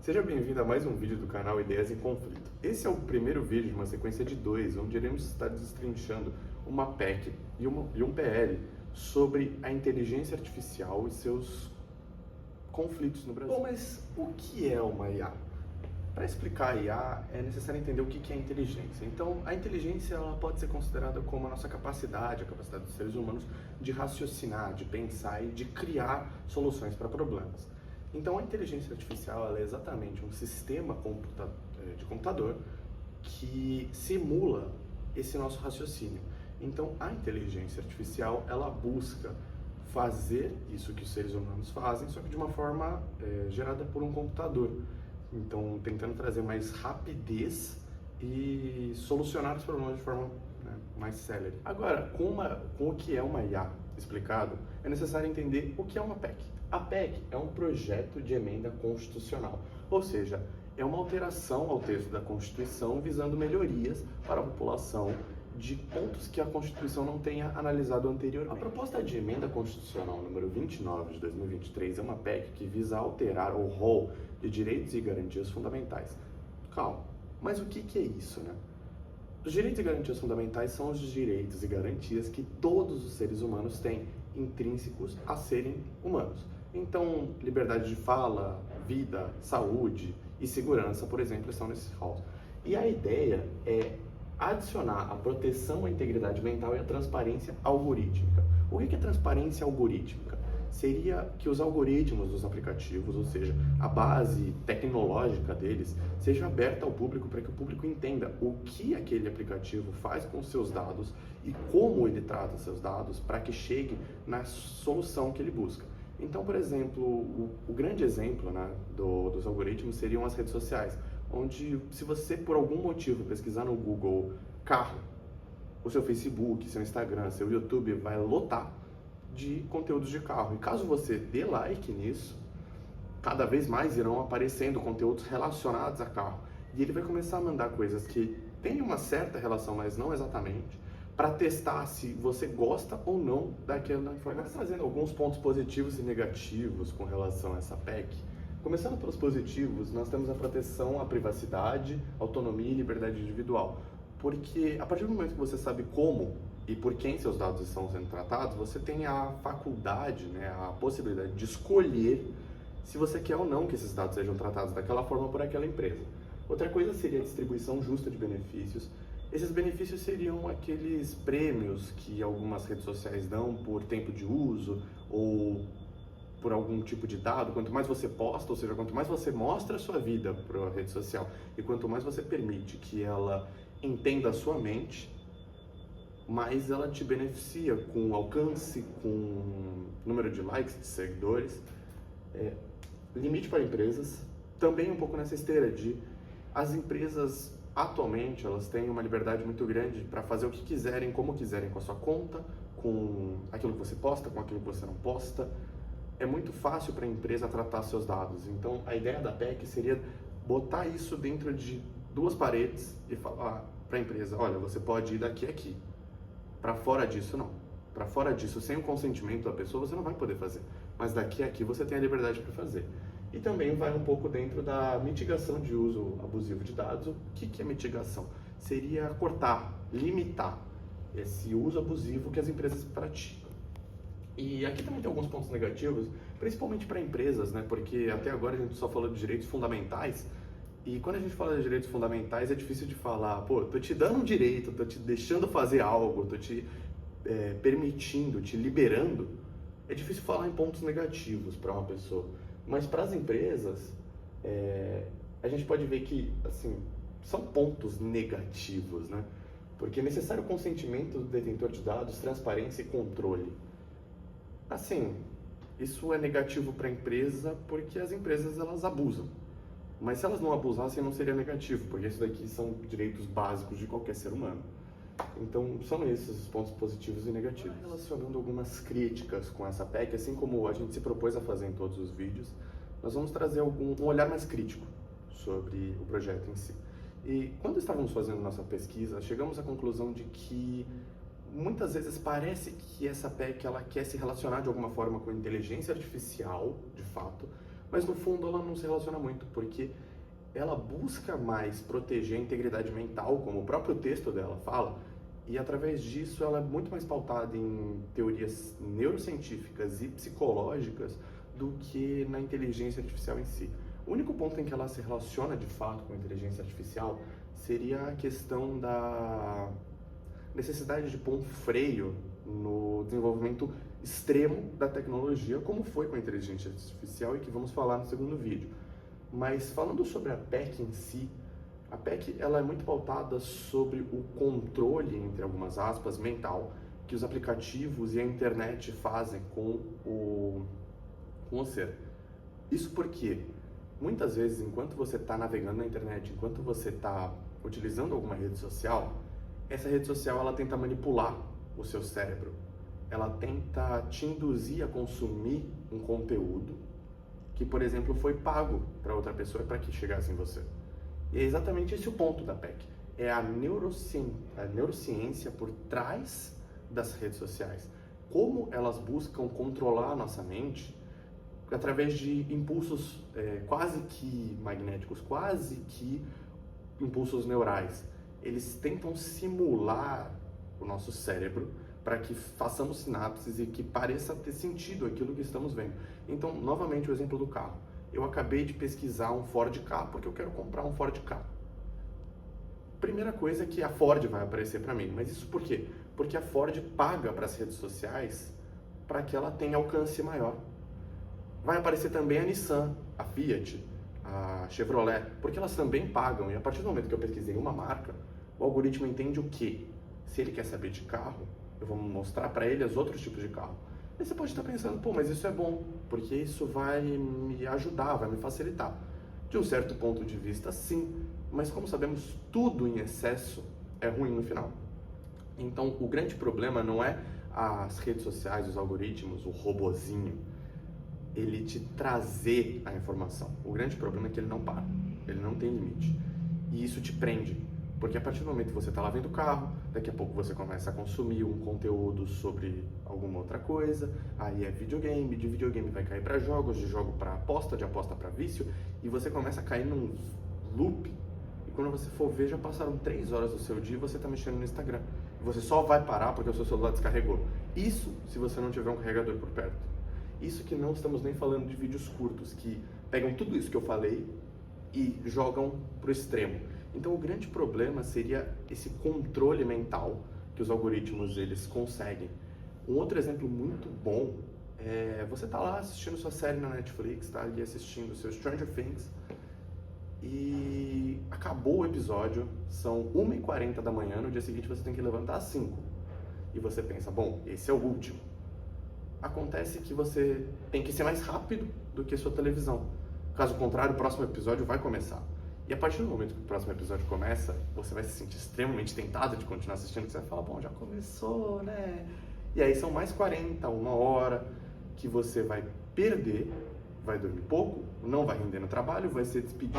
Seja bem-vindo a mais um vídeo do canal Ideias em Conflito. Esse é o primeiro vídeo de uma sequência de dois, onde iremos estar destrinchando uma PEC e um PL sobre a inteligência artificial e seus conflitos no Brasil. Bom, mas o que é uma IA? Para explicar a IA, é necessário entender o que é inteligência. Então, a inteligência ela pode ser considerada como a nossa capacidade, a capacidade dos seres humanos de raciocinar, de pensar e de criar soluções para problemas. Então, a inteligência artificial ela é exatamente um sistema de computador que simula esse nosso raciocínio. Então, a inteligência artificial ela busca fazer isso que os seres humanos fazem, só que de uma forma gerada por um computador. Então, tentando trazer mais rapidez e solucionar os problemas de forma mais célere. Agora, com o que é uma IA explicado, é necessário entender o que é uma PEC. A PEC é um projeto de emenda constitucional, ou seja, é uma alteração ao texto da Constituição visando melhorias para a população de pontos que a Constituição não tenha analisado anteriormente. A proposta de emenda constitucional número 29 de 2023 é uma PEC que visa alterar o rol de direitos e garantias fundamentais. Calma, mas o que é isso, né? Os direitos e garantias fundamentais são os direitos e garantias que todos os seres humanos têm, intrínsecos a serem humanos. Então, liberdade de fala, vida, saúde e segurança, por exemplo, estão nesses rolos. E a ideia é adicionar a proteção à integridade mental e a transparência algorítmica. O que é transparência algorítmica? Seria que os algoritmos dos aplicativos, ou seja, a base tecnológica deles, seja aberta ao público para que o público entenda o que aquele aplicativo faz com os seus dados e como ele trata seus dados para que chegue na solução que ele busca. Então, por exemplo, o grande exemplo dos algoritmos seriam as redes sociais, onde se você por algum motivo pesquisar no Google carro, o seu Facebook, seu Instagram, seu YouTube vai lotar de conteúdos de carro. E caso você dê like nisso, cada vez mais irão aparecendo conteúdos relacionados a carro. E ele vai começar a mandar coisas que têm uma certa relação, mas não exatamente, para testar se você gosta ou não daquela informação. Trazendo alguns pontos positivos e negativos com relação a essa PEC. Começando pelos positivos, nós temos a proteção à privacidade, autonomia e liberdade individual. Porque a partir do momento que você sabe como e por quem seus dados estão sendo tratados, você tem a faculdade, a possibilidade de escolher se você quer ou não que esses dados sejam tratados daquela forma por aquela empresa. Outra coisa seria a distribuição justa de benefícios. Esses benefícios seriam aqueles prêmios que algumas redes sociais dão por tempo de uso ou por algum tipo de dado. Quanto mais você posta, ou seja, quanto mais você mostra a sua vida para a rede social e quanto mais você permite que ela entenda a sua mente, mais ela te beneficia com alcance, com número de likes, de seguidores. Limite para empresas, também um pouco nessa esteira de as empresas atualmente elas têm uma liberdade muito grande para fazer o que quiserem, como quiserem com a sua conta, com aquilo que você posta, com aquilo que você não posta. É muito fácil para a empresa tratar seus dados. Então, a ideia da PEC seria botar isso dentro de duas paredes e falar para a empresa, olha, você pode ir daqui a aqui. Para fora disso, não. Para fora disso, sem o consentimento da pessoa, você não vai poder fazer. Mas daqui a aqui você tem a liberdade para fazer. E também vai um pouco dentro da mitigação de uso abusivo de dados. O que é mitigação? Seria cortar, limitar esse uso abusivo que as empresas praticam. E aqui também tem alguns pontos negativos, principalmente para empresas, porque até agora a gente só falou de direitos fundamentais. E quando a gente fala de direitos fundamentais, é difícil de falar, tô te dando um direito, tô te deixando fazer algo, tô te permitindo, te liberando. É difícil falar em pontos negativos para uma pessoa. Mas para as empresas, a gente pode ver que, assim, são pontos negativos, Porque é necessário consentimento do detentor de dados, transparência e controle. Assim, isso é negativo para a empresa porque as empresas elas abusam. Mas se elas não abusassem, não seria negativo, porque isso daqui são direitos básicos de qualquer ser humano. Então, são esses os pontos positivos e negativos. Relacionando algumas críticas com essa PEC, assim como a gente se propôs a fazer em todos os vídeos, nós vamos trazer um olhar mais crítico sobre o projeto em si. E quando estávamos fazendo nossa pesquisa, chegamos à conclusão de que muitas vezes parece que essa PEC ela quer se relacionar de alguma forma com a inteligência artificial, de fato, mas no fundo ela não se relaciona muito, porque ela busca mais proteger a integridade mental, como o próprio texto dela fala, e através disso ela é muito mais pautada em teorias neurocientíficas e psicológicas do que na inteligência artificial em si. O único ponto em que ela se relaciona de fato com a inteligência artificial seria a questão da necessidade de pôr um freio no desenvolvimento extremo da tecnologia, como foi com a inteligência artificial e que vamos falar no segundo vídeo. Mas falando sobre a PEC em si, a PEC ela é muito pautada sobre o controle, entre algumas aspas, mental, que os aplicativos e a internet fazem com o ser. Isso porque, muitas vezes, enquanto você está navegando na internet, enquanto você está utilizando alguma rede social, essa rede social ela tenta manipular o seu cérebro. Ela tenta te induzir a consumir um conteúdo que, por exemplo, foi pago para outra pessoa para que chegasse em você. E é exatamente esse o ponto da PEC. É a neurociência por trás das redes sociais. Como elas buscam controlar a nossa mente através de impulsos quase que magnéticos, quase que impulsos neurais. Eles tentam simular o nosso cérebro para que façamos sinapses e que pareça ter sentido aquilo que estamos vendo. Então, novamente, o exemplo do carro. Eu acabei de pesquisar um Ford Ka porque eu quero comprar um Ford Ka. Primeira coisa é que a Ford vai aparecer para mim. Mas isso por quê? Porque a Ford paga para as redes sociais para que ela tenha alcance maior. Vai aparecer também a Nissan, a Fiat, a Chevrolet, porque elas também pagam. E a partir do momento que eu pesquisei uma marca, o algoritmo entende o quê? Se ele quer saber de carro, eu vou mostrar para ele os outros tipos de carro. E você pode estar pensando, pô, mas isso é bom, porque isso vai me ajudar, vai me facilitar. De um certo ponto de vista, sim, mas como sabemos, tudo em excesso é ruim no final. Então, o grande problema não é as redes sociais, os algoritmos, o robozinho, ele te trazer a informação. O grande problema é que ele não para, ele não tem limite. E isso te prende. Porque a partir do momento que você está lá vendo o carro, daqui a pouco você começa a consumir um conteúdo sobre alguma outra coisa, aí é videogame, de videogame vai cair para jogos, de jogo para aposta, de aposta para vício, e você começa a cair num loop, e quando você for ver, já passaram 3 horas do seu dia e você está mexendo no Instagram. E você só vai parar porque o seu celular descarregou. Isso se você não tiver um carregador por perto. Isso que não estamos nem falando de vídeos curtos, que pegam tudo isso que eu falei e jogam pro extremo. Então o grande problema seria esse controle mental que os algoritmos eles conseguem. Um outro exemplo muito bom é você tá lá assistindo sua série na Netflix, tá ali assistindo seu Stranger Things e acabou o episódio, são 1h40 da manhã, no dia seguinte você tem que levantar às 5. E você pensa, bom, esse é o último. Acontece que você tem que ser mais rápido do que a sua televisão. Caso contrário, o próximo episódio vai começar. E a partir do momento que o próximo episódio começa, você vai se sentir extremamente tentado de continuar assistindo, você vai falar, bom, já começou, né? E aí são mais 40, 1 hora, que você vai perder, vai dormir pouco, não vai render no trabalho, vai ser despedido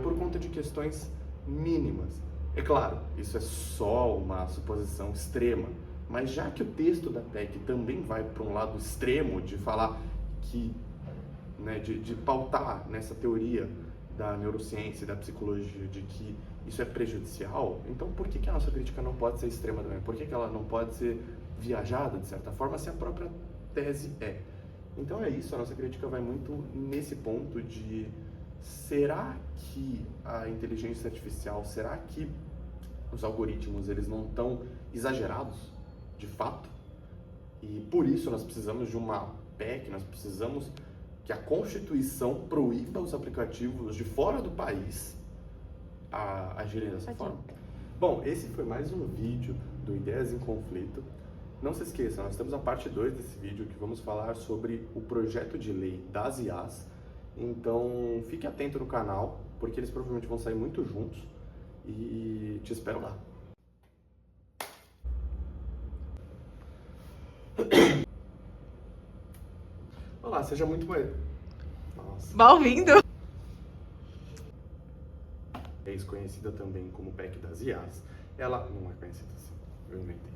por conta de questões mínimas. É claro, isso é só uma suposição extrema, mas já que o texto da PEC também vai para um lado extremo de falar que, né, de pautar nessa teoria da neurociência e da psicologia de que isso é prejudicial, então por que a nossa crítica não pode ser extrema também? Por que ela não pode ser viajada, de certa forma, se a própria tese é? Então é isso, a nossa crítica vai muito nesse ponto de será que a inteligência artificial, será que os algoritmos eles não estão exagerados, de fato? E por isso nós precisamos de uma PEC, nós precisamos que a Constituição proíba os aplicativos de fora do país a agirem dessa forma. Bom, esse foi mais um vídeo do Ideias em Conflito. Não se esqueça, nós temos a parte 2 desse vídeo que vamos falar sobre o projeto de lei das IAs. Então fique atento no canal, porque eles provavelmente vão sair muito juntos e te espero lá. Olá, seja muito bem. Nossa. Bem-vindo! É conhecida também como PEC das IAs. Ela não é conhecida assim, eu inventei.